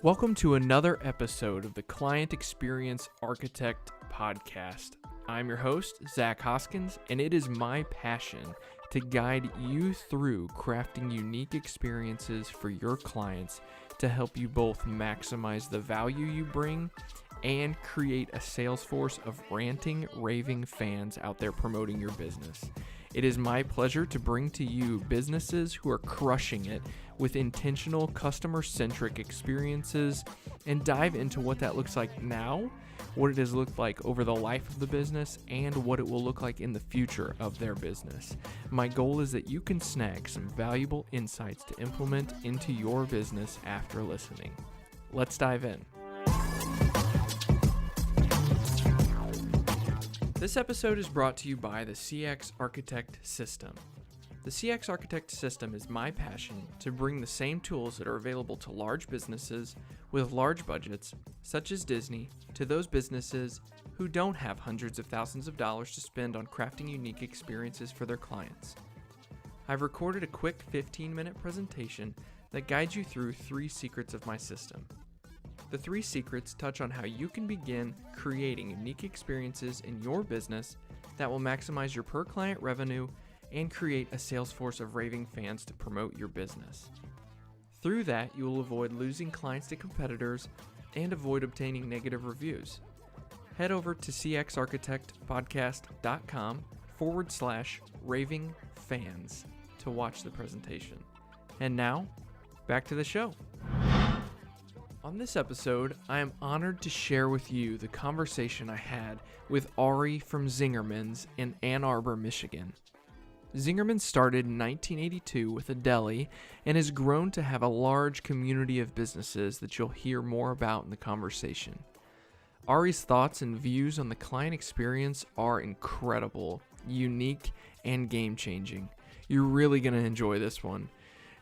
Welcome to another episode of the Client Experience Architect Podcast. I'm your host, Zach Hoskins, and it is my passion to guide you through crafting unique experiences for your clients to help you both maximize the value you bring and create a sales force of ranting, raving fans out there promoting your business. It is my pleasure to bring to you businesses who are crushing it with intentional customer-centric experiences and dive into what that looks like now, what it has looked like over the life of the business, and what it will look like in the future of their business. My goal is that you can snag some valuable insights to implement into your business after listening. Let's dive in. This episode is brought to you by the CX Architect System. The CX Architect System is my passion to bring the same tools that are available to large businesses with large budgets, such as Disney, to those businesses who don't have hundreds of thousands of dollars to spend on crafting unique experiences for their clients. I've recorded a quick 15-minute presentation that guides you through 3 secrets of my system. The 3 secrets touch on how you can begin creating unique experiences in your business that will maximize your per-client revenue and create a sales force of raving fans to promote your business. Through that, you will avoid losing clients to competitors and avoid obtaining negative reviews. Head over to cxarchitectpodcast.com/raving fans to watch the presentation. And now, back to the show. On this episode, I am honored to share with you the conversation I had with Ari from Zingerman's in Ann Arbor, Michigan. Zingerman started in 1982 with a deli and has grown to have a large community of businesses that you'll hear more about in the conversation. Ari's thoughts and views on the client experience are incredible, unique, and game-changing. You're really going to enjoy this one.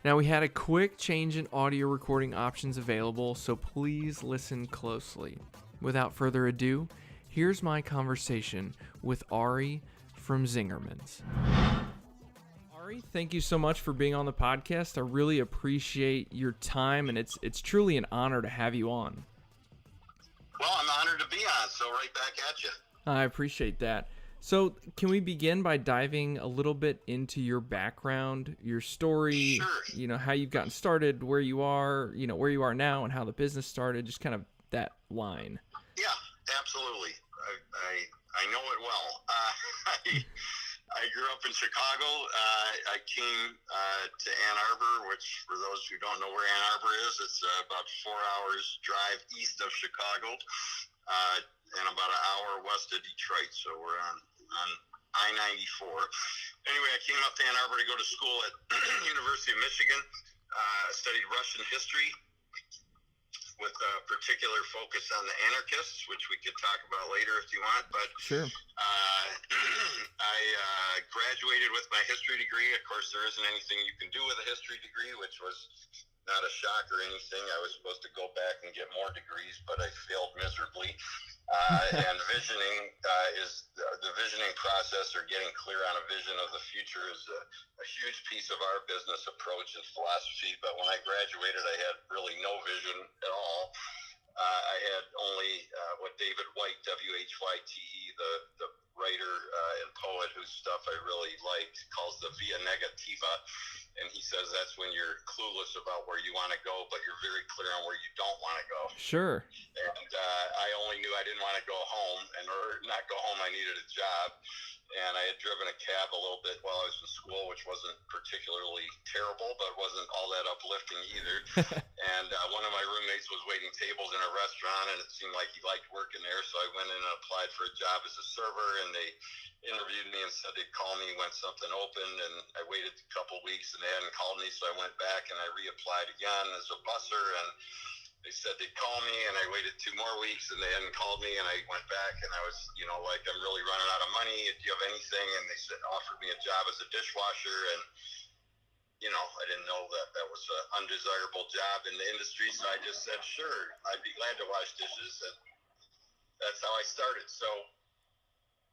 Now, we had a quick change in audio recording options available, so please listen closely. Without further ado, here's my conversation with Ari from Zingerman's. Ari, thank you so much for being on the podcast. I really appreciate your time, and it's truly an honor to have you on. Well, I'm honored to be on, so right back at you. I appreciate that. So can we begin by diving a little bit into your background, your story, Sure. How you've gotten started, where you are now, and how the business started, just kind of that line. Yeah, absolutely. I know it well. I grew up in Chicago. I came to Ann Arbor, which for those who don't know where Ann Arbor is, it's about 4 hours drive east of Chicago and about an hour west of Detroit. So we're on I-94. Anyway, I came up to Ann Arbor to go to school at University of Michigan. Studied Russian history with a particular focus on the anarchists, which we could talk about later if you want. But Sure. I graduated with my history degree. Of course, there isn't anything you can do with a history degree, which was not a shock or anything. I was supposed to go back and get more degrees, but I failed miserably. And visioning is the visioning process, or getting clear on a vision of the future, is a huge piece of our business approach and philosophy. But when I graduated, I had really no vision at all. I had only what David White, W-H-Y-T-E, the writer and poet whose stuff I really liked, calls the via negativa. And he says that's when you're clueless about where you want to go, but you're very clear on where you don't want to go. Sure. And I only knew I didn't want to go home. And in order to not go home, I needed a job. And I had driven a cab a little bit while I was in school, which wasn't particularly terrible, but wasn't all that uplifting either. And one of my roommates was waiting tables in a restaurant, and it seemed like he liked working there. So I went in and applied for a job as a server, and they interviewed me and said they'd call me when something opened. And I waited a couple weeks, and they hadn't called me, so I went back and I reapplied again as a busser, and they said they'd call me, and I waited 2 more weeks, and they hadn't called me, and I went back, and I was, like, I'm really running out of money. Do you have anything? And they offered me a job as a dishwasher, and, I didn't know that was an undesirable job in the industry, so I just said, sure, I'd be glad to wash dishes, and that's how I started. So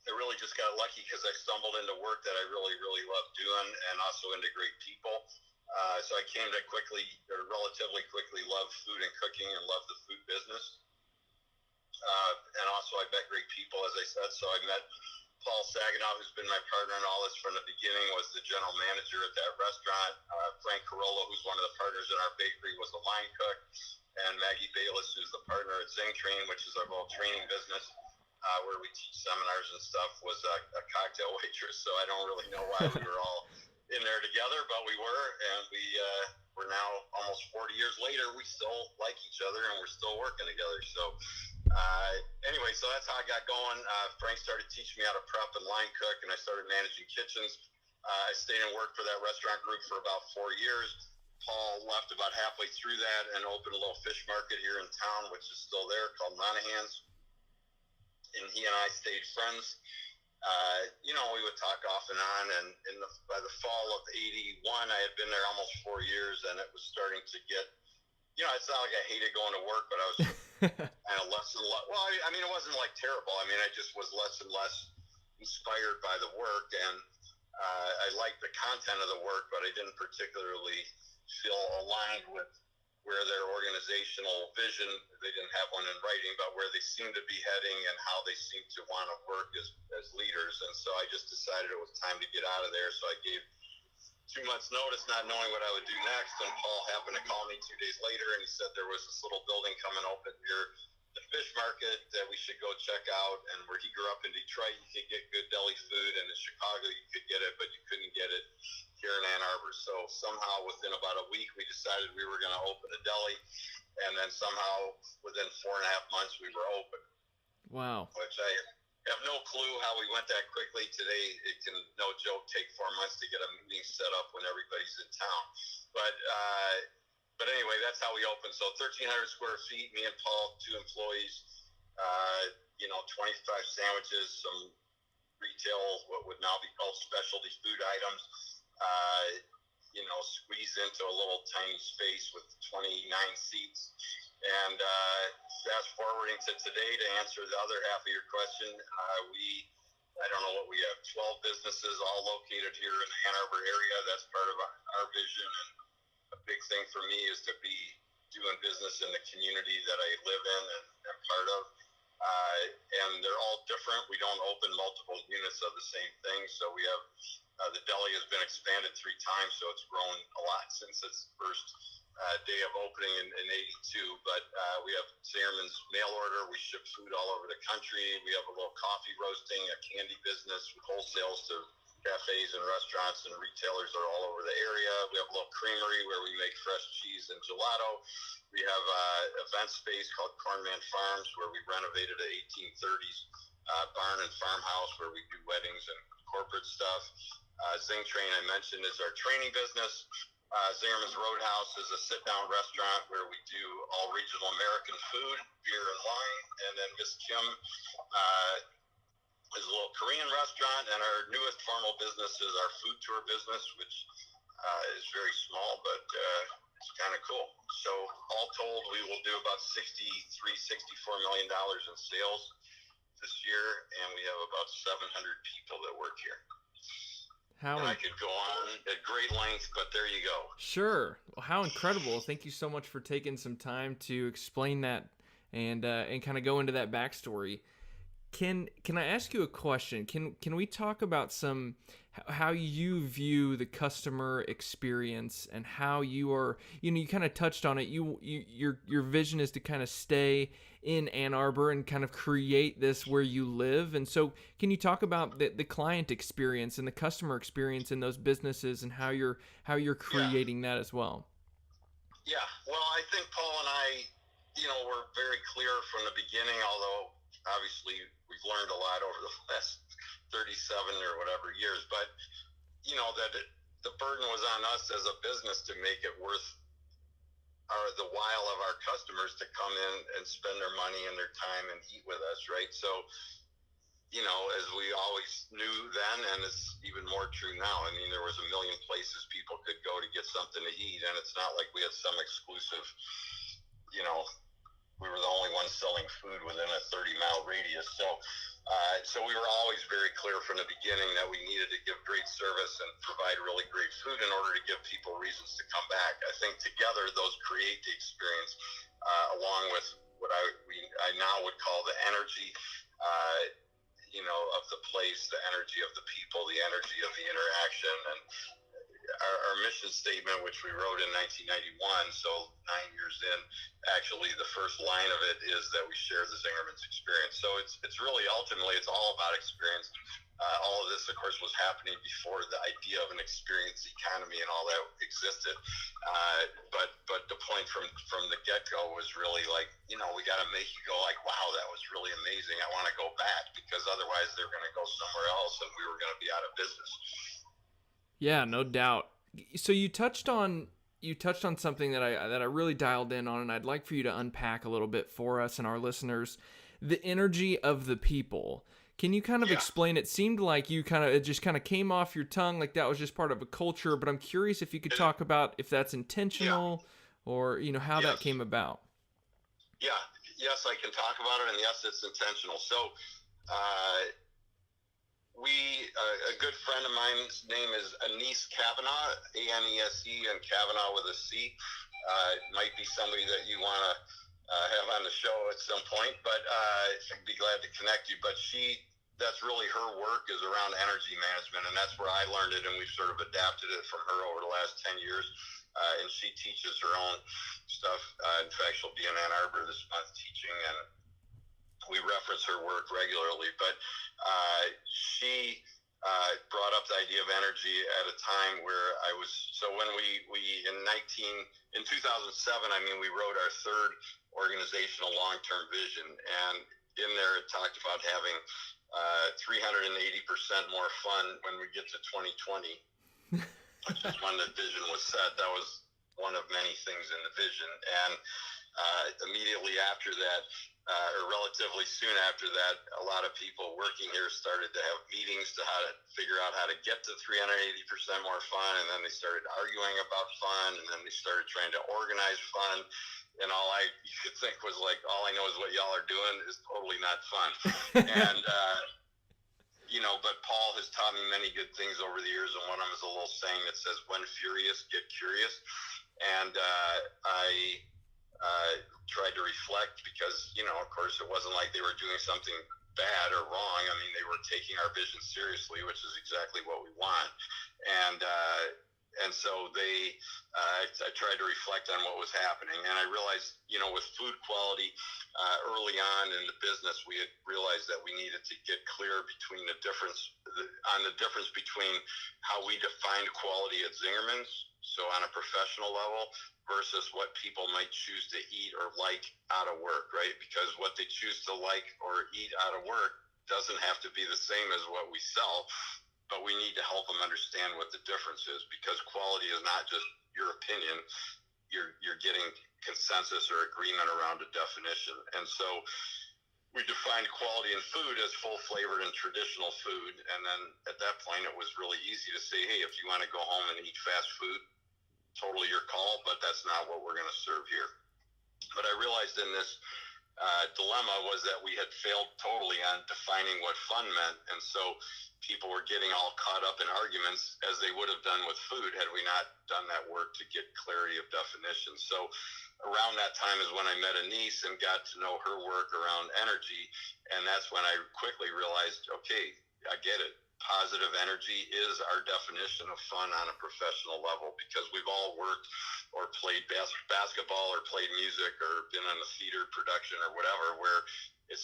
I really just got lucky because I stumbled into work that I really, really love doing, and also into great people. So I came to relatively quickly love food and cooking and love the food business. And also I met great people, as I said. So I met Paul Saginaw, who's been my partner in all this from the beginning, was the general manager at that restaurant. Frank Carollo, who's one of the partners in our bakery, was the line cook. And Maggie Bayless, who's the partner at Zingerman, which is our little training business, where we teach seminars and stuff, was a cocktail waitress. So I don't really know why we were all in there together, but we were, and we're now almost 40 years later. We still like each other, and we're still working together. So anyway, so that's how I got going. Frank started teaching me how to prep and line cook, and I started managing kitchens. I stayed and worked for that restaurant group for about 4 years. Paul left about halfway through that and opened a little fish market here in town, which is still there, called Monahan's. And he and I stayed friends. We would talk off and on. And by the fall of '81, I had been there almost 4 years, and it was starting to get, it's not like I hated going to work, but I was kind of less and less. Well, I mean, it wasn't like terrible. I mean, I just was less and less inspired by the work, and I liked the content of the work, but I didn't particularly feel aligned with where their organizational vision, they didn't have one in writing, but where they seemed to be heading and how they seemed to want to work as leaders. And so I just decided it was time to get out of there. So I gave 2 months notice, not knowing what I would do next. And Paul happened to call me 2 days later, and he said there was this little building coming open here, the fish market, that we should go check out. And where he grew up in Detroit, you could get good deli food, and in Chicago you could get it, but you couldn't get it here in Ann Arbor. So somehow within about a week, we decided we were going to open a deli, and then somehow within 4.5 months we were open. Wow. Which I have no clue how we went that quickly. Today it can, no joke, take 4 months to get a meeting set up when everybody's in town. But anyway, that's how we opened. So 1,300 square feet, me and Paul, 2 employees, 25 sandwiches, some retail, what would now be called specialty food items, squeezed into a little tiny space with 29 seats. And fast forwarding to today, to answer the other half of your question, I don't know what we have, 12 businesses all located here in the Ann Arbor area. That's part of our vision. And a big thing for me is to be doing business in the community that I live in and am part of. And they're all different. We don't open multiple units of the same thing. So we have, the deli has been expanded 3 times, so it's grown a lot since its first day of opening in '82. But we have Zingerman's mail order. We ship food all over the country. We have a little coffee roasting, a candy business, wholesales to cafes and restaurants and retailers are all over the area. We have a little creamery where we make fresh cheese and gelato. We have an event space called Cornman Farms where we renovated an 1830s barn and farmhouse where we do weddings and corporate stuff. Zing Train, I mentioned, is our training business. Zingerman's Roadhouse is a sit-down restaurant where we do all regional American food, beer and wine. And then Miss Kim is a little Korean restaurant. And our newest formal business is our food tour business, which is very small, but it's kind of cool. So all told, we will do about $64 million in sales this year, and we have about 700 people that work here. I could go on at great length, but there you go. Sure. Well, how incredible. Thank you so much for taking some time to explain that and kind of go into that backstory. Can I ask you a question? Can we talk about how you view the customer experience and how you are, you kind of touched on it. Your vision is to kind of stay in Ann Arbor and kind of create this where you live. And so can you talk about the client experience and the customer experience in those businesses and how you're creating that as well? Yeah. Well, I think Paul and I, were very clear from the beginning, although obviously we've learned a lot over the last 37 or whatever years, but that the burden was on us as a business to make it worth the while of our customers to come in and spend their money and their time and eat with us, right? So, as we always knew then, and it's even more true now, I mean, there was a million places people could go to get something to eat, and it's not like we had some exclusive, we were the only ones selling food within a 30-mile radius. So So we were always very clear from the beginning that we needed to give great service and provide really great food in order to give people reasons to come back. I think together those create the experience, along with what I now would call the energy, of the place, the energy of the people, the energy of the interaction, and our mission statement, which we wrote in 1991, so 9 years in, actually the first line of it is that we share the Zingerman's experience. So it's really ultimately it's all about experience. All of this, of course, was happening before the idea of an experience economy and all that existed. But the point from the get-go was really like, we got to make you go like, wow, that was really amazing. I want to go back, because otherwise they're going to go somewhere else and we were going to be out of business. Yeah, no doubt. So you touched on something that I really dialed in on, and I'd like for you to unpack a little bit for us and our listeners, the energy of the people. Can you kind of explain? It seemed like it just kind of came off your tongue, like that was just part of a culture, but I'm curious if you could talk about if that's intentional or, how that came about. Yeah. Yes, I can talk about it, and yes, it's intentional. So, a good friend of mine's name is Anise Kavanaugh, Anese, and Kavanaugh with a C. Might be somebody that you want to have on the show at some point, but I'd be glad to connect you. But that's really her work is around energy management, and that's where I learned it, and we've sort of adapted it from her over the last 10 years. And she teaches her own stuff. In fact, she'll be in Ann Arbor this month teaching, and we reference her work regularly. But she brought up the idea of energy at a time where when we in 2007, we wrote our third organizational long-term vision, and in there it talked about having 380% more fun when we get to 2020, which is when the vision was set. That was one of many things in the vision. And immediately after that, or relatively soon after that, a lot of people working here started to have meetings to how to figure out how to get to 380% more fun, and then they started arguing about fun, and then they started trying to organize fun, and all I could think was like, all I know is what y'all are doing is totally not fun. And but Paul has taught me many good things over the years, and one of them is a little saying that says, when furious, get curious. And I tried to reflect, because, of course, it wasn't like they were doing something bad or wrong. I mean, they were taking our vision seriously, which is exactly what we want. And so I tried to reflect on what was happening. And I realized, with food quality, early on in the business, we had realized that we needed to get clear between the difference between how we defined quality at Zingerman's, so on a professional level, versus what people might choose to eat or like out of work, right? Because what they choose to like or eat out of work doesn't have to be the same as what we sell, but we need to help them understand what the difference is, because quality is not just your opinion. You're getting consensus or agreement around a definition. And so we defined quality in food as full flavored and traditional food. And then at that point, it was really easy to say, hey, if you want to go home and eat fast food, totally your call, but that's not what we're going to serve here. But I realized in this dilemma was that we had failed totally on defining what fun meant. And so people were getting all caught up in arguments, as they would have done with food had we not done that work to get clarity of definition. So around that time is when I met Anise and got to know her work around energy. And that's when I quickly realized, okay, I get it. Positive energy is our definition of fun on a professional level, because we've all worked or played basketball or played music or been in a theater production or whatever, where it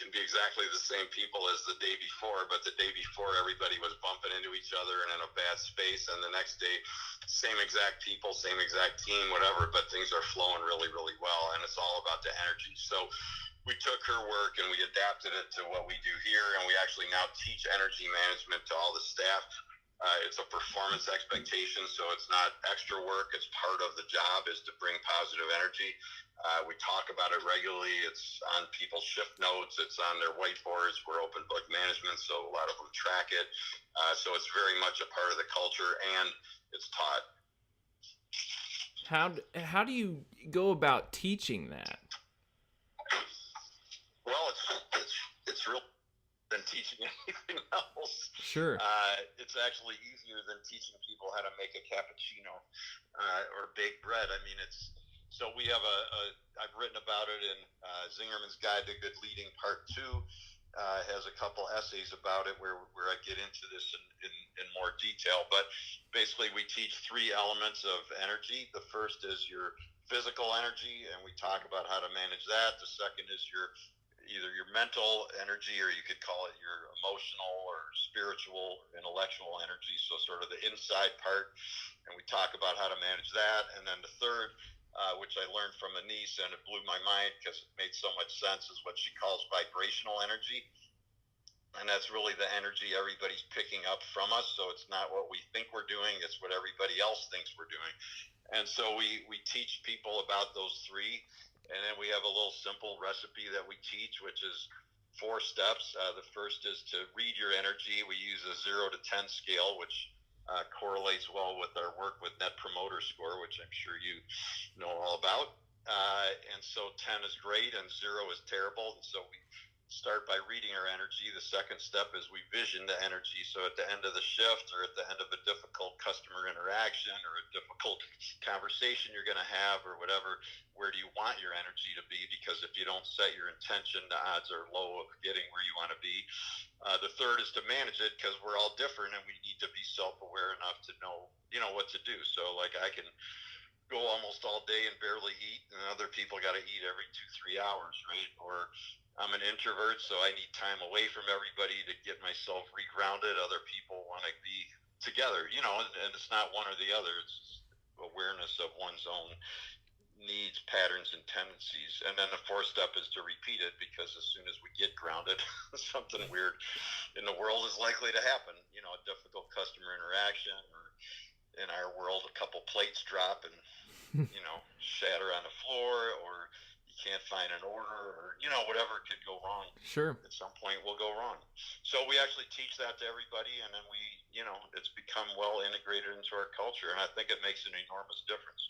can be exactly the same people as the day before, but the day before everybody was bumping into each other and in a bad space, and the next day same exact people, same exact team, whatever, but things are flowing really, really well, and it's all about the energy. So we took her work and we adapted it to what we do here, and we actually now teach energy management to all the staff. It's a performance expectation, so it's not extra work. It's part of the job is to bring positive energy. We talk about it regularly. It's on people's shift notes. It's on their whiteboards. We're open book management, so a lot of them track it. So it's very much a part of the culture, and it's taught. How do you go about teaching that? Well, it's real than teaching anything else. Sure. It's actually easier than teaching people how to make a cappuccino or bake bread. I mean, so we have I've written about it in Zingerman's Guide to Good Leading Part 2. Has a couple essays about it where I get into this in more detail. But basically, we teach 3 elements of energy. The first is your physical energy, and we talk about how to manage that. The second is either your mental energy, or you could call it your emotional or spiritual, intellectual energy, so sort of the inside part, and we talk about how to manage that. And then the third, which I learned from a niece, and it blew my mind because it made so much sense, is what she calls vibrational energy. And that's really the energy everybody's picking up from us. So it's not what we think we're doing, it's what everybody else thinks we're doing. And so we teach people about those 3. And then we have a little simple recipe that we teach, which is 4 steps. The first is to read your energy. We use a 0 to 10 scale, which correlates well with our work with Net Promoter Score, which I'm sure you know all about. And so 10 is great and 0 is terrible. And so we start by reading our energy. The second step is we vision the energy. So at the end of the shift, or at the end of a difficult customer interaction, or a difficult conversation you're going to have, or whatever, where do you want your energy to be? Because if you don't set your intention, the odds are low of getting where you want to be. The third is to manage it, because we're all different and we need to be self-aware enough to know what to do. So like I can go almost all day and barely eat, and other people got to eat every 2-3 hours, right? Or I'm an introvert, so I need time away from everybody to get myself regrounded. Other people want to be together, and it's not one or the other. It's awareness of one's own needs, patterns, and tendencies. And then the 4th step is to repeat it, because as soon as we get grounded, something weird in the world is likely to happen. A difficult customer interaction, or in our world, a couple plates drop and, shatter on the floor, or can't find an order, or whatever could go wrong. Sure. At some point will go wrong. So we actually teach that to everybody, and then we it's become well integrated into our culture, and I think it makes an enormous difference.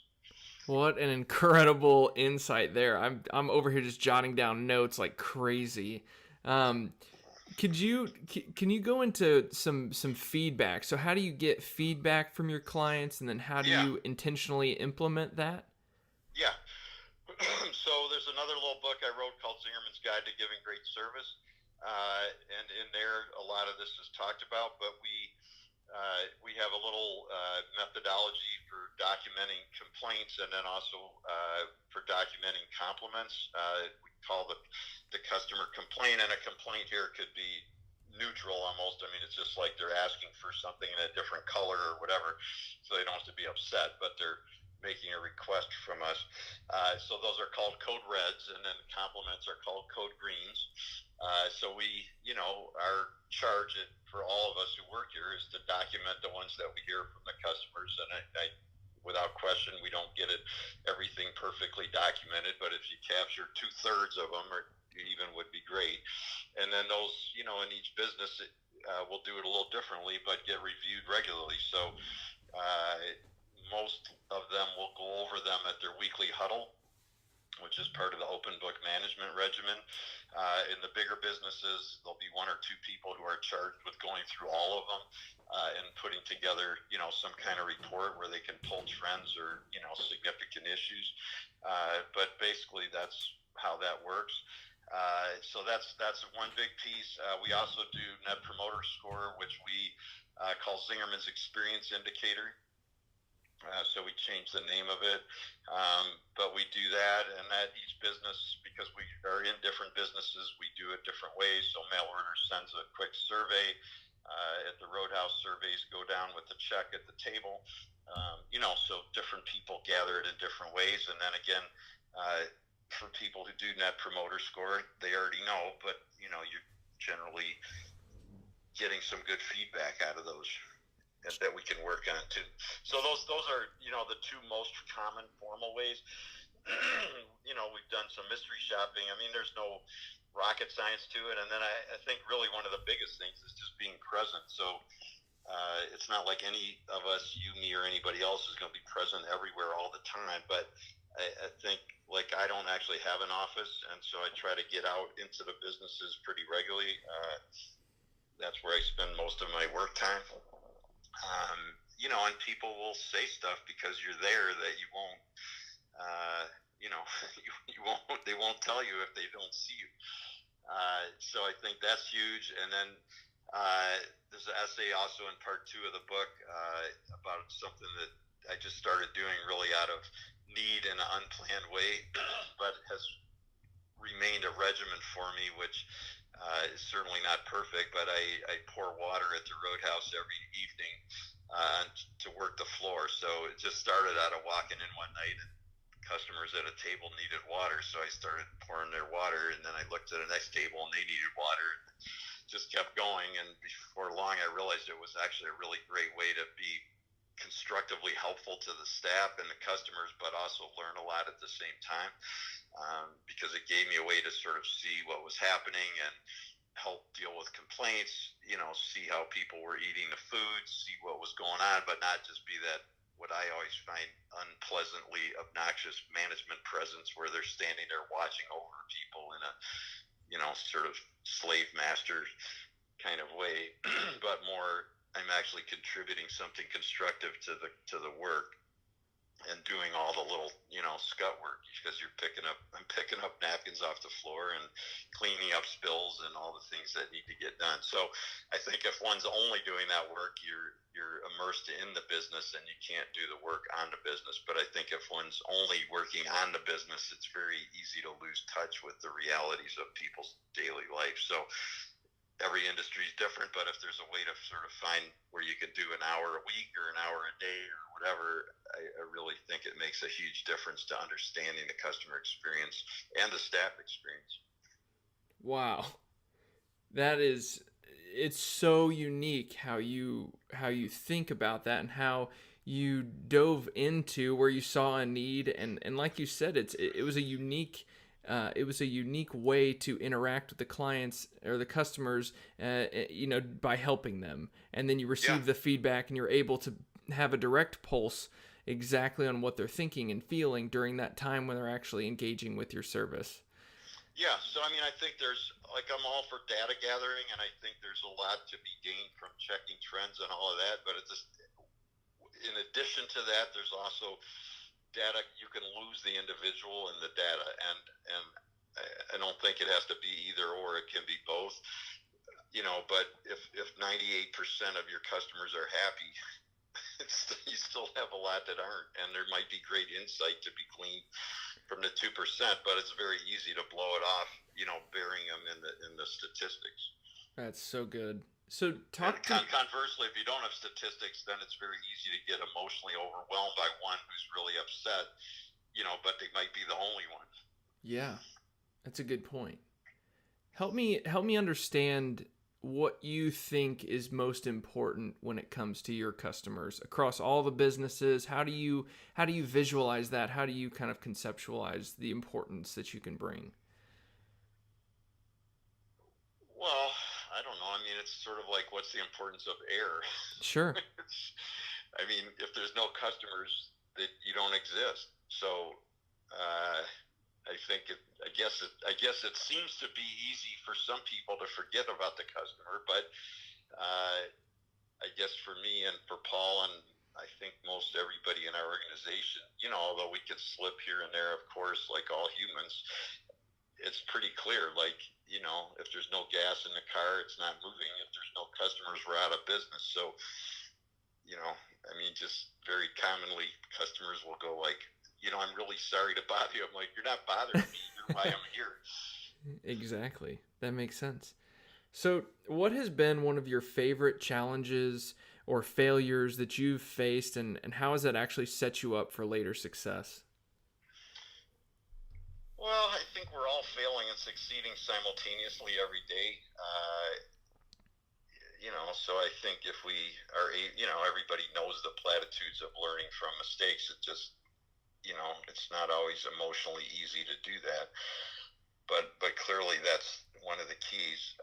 What an incredible insight there. I'm over here just jotting down notes like crazy. Can you go into some feedback? So how do you get feedback from your clients, and then how do you intentionally implement that? Yeah. So there's another little book I wrote called Zingerman's Guide to Giving Great Service, and in there a lot of this is talked about. But we have a little methodology for documenting complaints, and then also for documenting compliments. We call the customer complaint, and a complaint here could be neutral almost. I mean, it's just like they're asking for something in a different color or whatever, so they don't have to be upset, but they're making a request from us. So those are called code reds, and then compliments are called code greens. So we, our charge for all of us who work here is to document the ones that we hear from the customers. And I without question, we don't get everything perfectly documented, but if you capture 2/3 of them, or even would be great. And then those, in each business, we'll do it a little differently, but get reviewed regularly. So most of them will go over them at their weekly huddle, which is part of the open book management regimen. In the bigger businesses, there'll be 1 or 2 people who are charged with going through all of them and putting together, some kind of report where they can pull trends or, significant issues. But basically, that's how that works. So that's one big piece. We also do Net Promoter Score, which we call Zingerman's Experience Indicator. So we changed the name of it, but we do that, and that each business, because we are in different businesses, we do it different ways. So mail order sends a quick survey. At the Roadhouse, surveys go down with the check at the table. So different people gather it in different ways, and then again, for people who do Net Promoter Score, they already know, but you're generally getting some good feedback out of those that we can work on too. So those are the 2 most common formal ways. We've done some mystery shopping. I mean, there's no rocket science to it. And then I think really one of the biggest things is just being present. So it's not like any of us, you, me, or anybody else is going to be present everywhere all the time, but I think like I don't actually have an office, and so I try to get out into the businesses pretty regularly. That's where I spend most of my work time. And people will say stuff because you're there that you won't, uh, you know, you won't. They won't tell you if they don't see you. So I think that's huge. And then there's an essay also in part 2 of the book about something that I just started doing really out of need in an unplanned way, but has remained a regimen for me, which is certainly not perfect, but I pour water at the Roadhouse every evening to work the floor. So it just started out of walking in one night and customers at a table needed water, so I started pouring their water, and then I looked at the next table and they needed water. Just kept going, and before long I realized it was actually a really great way to be constructively helpful to the staff and the customers, but also learn a lot at the same time, because it gave me a way to sort of see what was happening and help deal with complaints, see how people were eating the food, see what was going on, but not just be that what I always find unpleasantly obnoxious management presence where they're standing there watching over people in a sort of slave master kind of way, but more I'm actually contributing something constructive to the work and doing all the little scut work, because I'm picking up napkins off the floor and cleaning up spills and all the things that need to get done. So I think if one's only doing that work, you're immersed in the business and you can't do the work on the business. But I think if one's only working on the business, it's very easy to lose touch with the realities of people's daily life. So every industry is different, but if there's a way to sort of find where you could do an hour a week or an hour a day or whatever, I really think it makes a huge difference to understanding the customer experience and the staff experience. Wow. It's so unique how you think about that and how you dove into where you saw a need, and like you said, it was a unique way to interact with the clients or the customers, by helping them. And then you receive the feedback and you're able to have a direct pulse exactly on what they're thinking and feeling during that time when they're actually engaging with your service. Yeah, so I mean, I think I'm all for data gathering, and I think there's a lot to be gained from checking trends and all of that. But in addition to that, there's also data. You can lose the individual in the data, and I don't think it has to be either or. It can be both. But if 98% of your customers are happy, you still have a lot that aren't, and there might be great insight to be gleaned from the 2%, but it's very easy to blow it off, burying them in the statistics. That's so good. So conversely, if you don't have statistics, then it's very easy to get emotionally overwhelmed by one who's really upset, but they might be the only one. Yeah, that's a good point. Help me understand what you think is most important when it comes to your customers across all the businesses. How do you visualize that? How do you kind of conceptualize the importance that you can bring? Well, I don't know. I mean, it's sort of like, what's the importance of air? Sure. I mean, if there's no customers, that you don't exist. So, I guess it seems to be easy for some people to forget about the customer, but I guess for me and for Paul and I think most everybody in our organization, although we could slip here and there, of course, like all humans, it's pretty clear. Like, if there's no gas in the car, it's not moving. If there's no customers, we're out of business. So, I mean, just very commonly, customers will go like, I'm really sorry to bother you. I'm like, you're not bothering me. You're why I'm here. Exactly. That makes sense. So, what has been one of your favorite challenges or failures that you've faced, and how has that actually set you up for later success? Well, I think we're all failing and succeeding simultaneously every day. So I think if we are, everybody knows the platitudes of learning from mistakes. It just, it's not always emotionally easy to do that. But clearly that's one of the keys.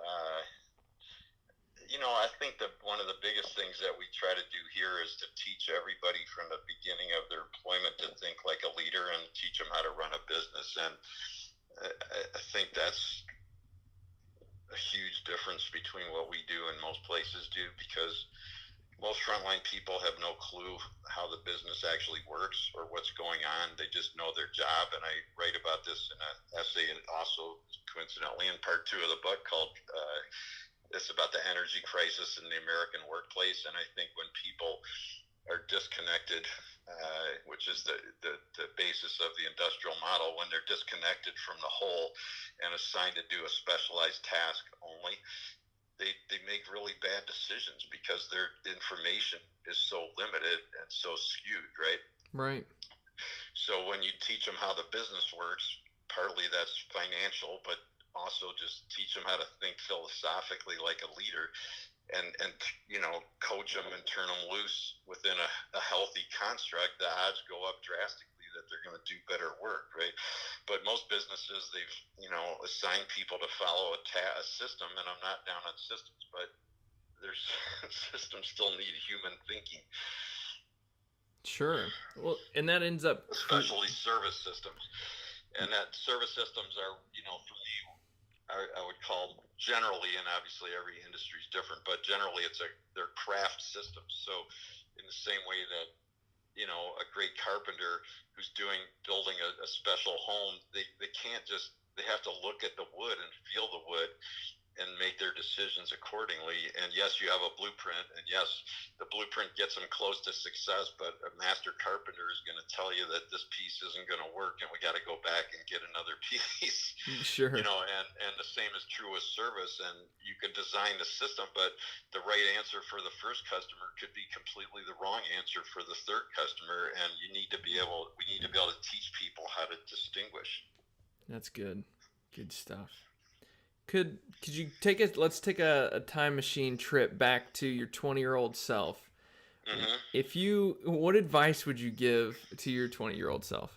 I think that one of the biggest things that we try to do here is to teach everybody from the beginning of their employment to think like a leader and teach them how to run a business. And I think that's a huge difference between what we do and most places do, because most frontline people have no clue how the business actually works or what's going on. They just know their job. And I write about this in an essay, and also coincidentally in part 2 of the book called it's about the energy crisis in the American workplace. And I think when people are disconnected, which is the basis of the industrial model, when they're disconnected from the whole and assigned to do a specialized task only, they make really bad decisions because their information is so limited and so skewed, right? Right. So when you teach them how the business works, partly that's financial, but also just teach them how to think philosophically like a leader, and coach them and turn them loose within a healthy construct, the odds go up drastically that they're going to do better work, right? But most businesses, they've assigned people to follow a system, and I'm not down on systems, but their systems still need human thinking. Sure. Well, and that ends up especially service systems, and that service systems are, for me, I would call generally, and obviously every industry is different, but generally they're craft systems. So in the same way that, a great carpenter who's building a special home, they have to look at the wood and feel the wood and make their decisions accordingly. And yes, you have a blueprint, and yes, the blueprint gets them close to success, but a master carpenter is going to tell you that this piece isn't going to work and we got to go back and get another piece. Sure. And the same is true with service. And you can design the system, but the right answer for the first customer could be completely the wrong answer for the third customer. And we need to be able to teach people how to distinguish. That's good. Good stuff. Could you let's take a time machine trip back to your 20-year-old self. Mm-hmm. What advice would you give to your 20-year-old self?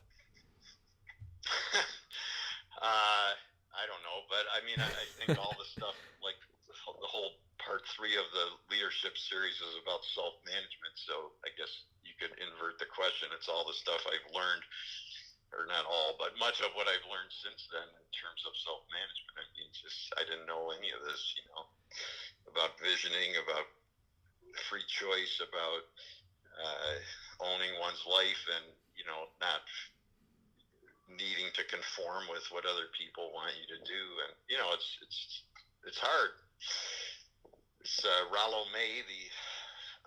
I don't know, but I mean, I think all the stuff, like the whole part 3 of the leadership series is about self-management. So I guess you could invert the question. It's all the stuff I've learned, or not all, but much of what I've learned since then in terms of self-management. I mean, I didn't know any of this, about visioning, about free choice, about owning one's life, and, not needing to conform with what other people want you to do. And, it's hard. It's Rollo May, the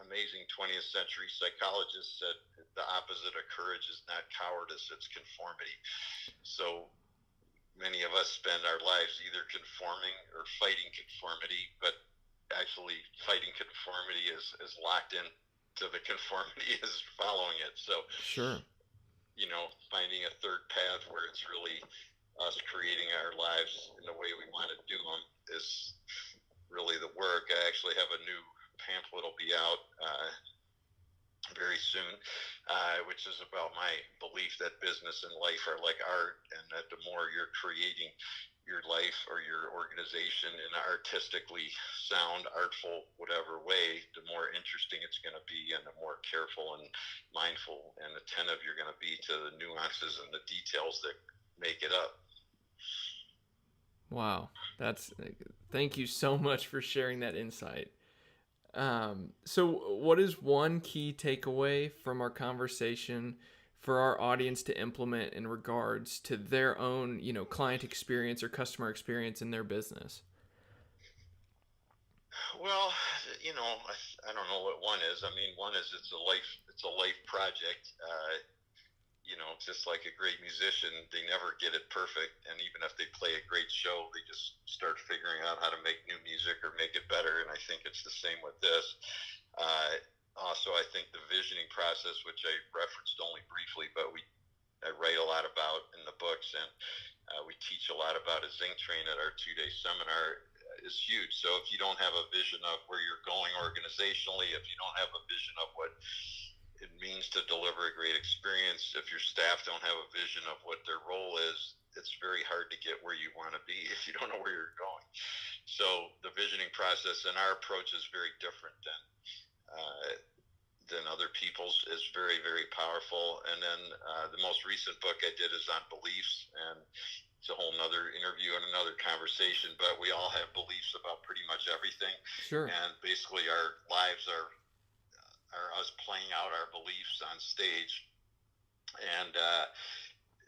amazing 20th century psychologist, said the opposite of courage is not cowardice, it's conformity. So many of us spend our lives either conforming or fighting conformity, but actually fighting conformity is locked in to the conformity is following it. So sure, finding a third path where it's really us creating our lives in the way we want to do them is really the work. I actually have a new pamphlet will be out very soon, which is about my belief that business and life are like art, and that the more you're creating your life or your organization in an artistically sound, artful, whatever way, the more interesting it's going to be, and the more careful and mindful and attentive you're going to be to the nuances and the details that make it up. Wow. Thank you so much for sharing that insight. So what is one key takeaway from our conversation for our audience to implement in regards to their own, client experience or customer experience in their business? Well, I don't know what one is. I mean, one is it's a life project. Just like a great musician, they never get it perfect. And even if they play a great show, they just start figuring out how to make new music or make it better. And I think it's the same with this. Also, I think the visioning process, which I referenced only briefly, but I write a lot about in the books, and we teach a lot about a Zing Train at our 2-day seminar, is huge. So if you don't have a vision of where you're going organizationally, if you don't have a vision of what it means to deliver a great experience, if your staff don't have a vision of what their role is, it's very hard to get where you want to be if you don't know where you're going. So the visioning process and our approach is very different than than other people's is very, very powerful. And then the most recent book I did is on beliefs, and it's a whole nother interview and another conversation, but we all have beliefs about pretty much everything. Sure. And basically our lives are us playing out our beliefs on stage. And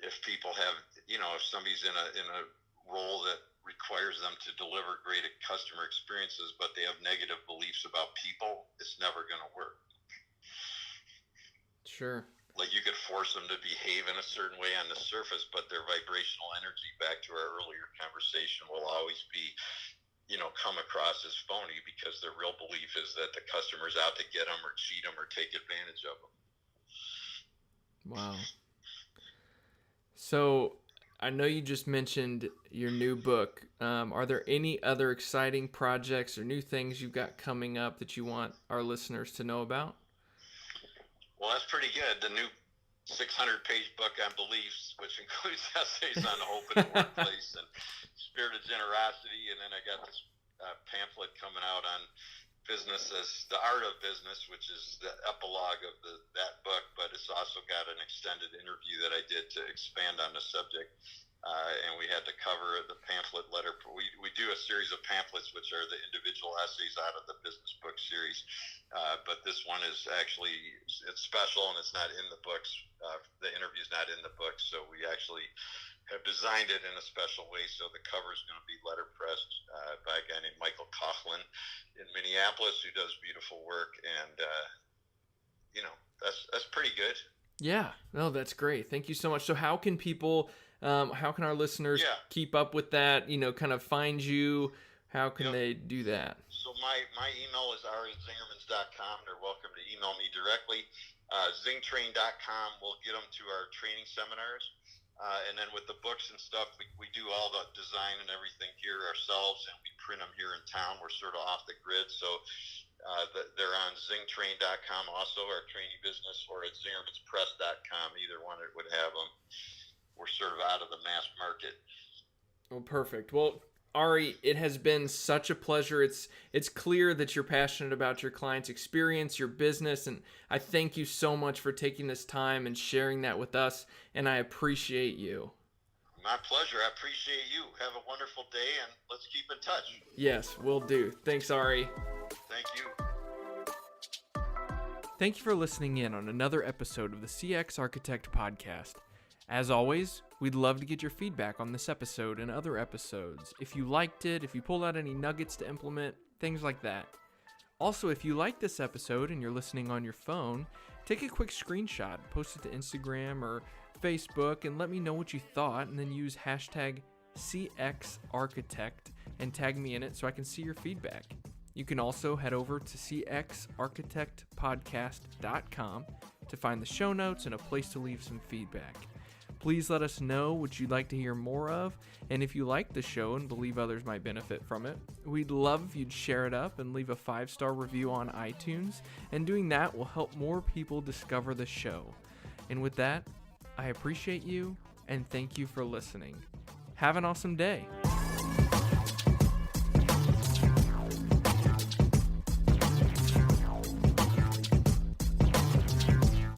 if people have, if somebody's in a role that requires them to deliver great customer experiences, but they have negative beliefs about people, it's never going to work. Sure. Like, you could force them to behave in a certain way on the surface, but their vibrational energy, back to our earlier conversation, will always be, come across as phony, because their real belief is that the customer's out to get them or cheat them or take advantage of them. Wow. So I know you just mentioned your new book. Are there any other exciting projects or new things you've got coming up that you want our listeners to know about? Well, that's pretty good. The new 600-page book on beliefs, which includes essays on hope in the workplace and spirit of generosity. And then I got this pamphlet coming out on business as the art of business, which is the epilogue of that book, but it's also got an extended interview that I did to expand on the subject. And we had to cover the pamphlet letter. We do a series of pamphlets, which are the individual essays out of the business book series. But this one is actually, it's special, and it's not in the books. The interview's not in the book, so we actually have designed it in a special way. So the cover is going to be letterpressed by a guy named Michael Coughlin in Minneapolis, who does beautiful work. And, that's pretty good. Yeah, no, that's great. Thank you so much. So how can people, how can our listeners keep up with that, kind of find you? How can they do that? So my email is ari@zingermans.com. They're welcome to email me directly. Zingtrain.com will get them to our training seminars. And then with the books and stuff, we do all the design and everything here ourselves, and we print them here in town. We're sort of off the grid. So they're on Zingtrain.com also, our training business, or at ZingermansPress.com. Either one would have them. We're sort of out of the mass market. Well, perfect. Well, Ari, it has been such a pleasure. It's clear that you're passionate about your client's experience, your business, and I thank you so much for taking this time and sharing that with us, and I appreciate you. My pleasure. I appreciate you. Have a wonderful day, and let's keep in touch. Yes, will do. Thanks, Ari. Thank you. Thank you for listening in on another episode of the CX Architect Podcast. As always, we'd love to get your feedback on this episode and other episodes. If you liked it, if you pulled out any nuggets to implement, things like that. Also, if you like this episode and you're listening on your phone, take a quick screenshot, post it to Instagram or Facebook, and let me know what you thought, and then use hashtag CXArchitect and tag me in it so I can see your feedback. You can also head over to cxarchitectpodcast.com to find the show notes and a place to leave some feedback. Please let us know what you'd like to hear more of, and if you like the show and believe others might benefit from it, we'd love if you'd share it up and leave a 5-star review on iTunes, and doing that will help more people discover the show. And with that, I appreciate you, and thank you for listening. Have an awesome day.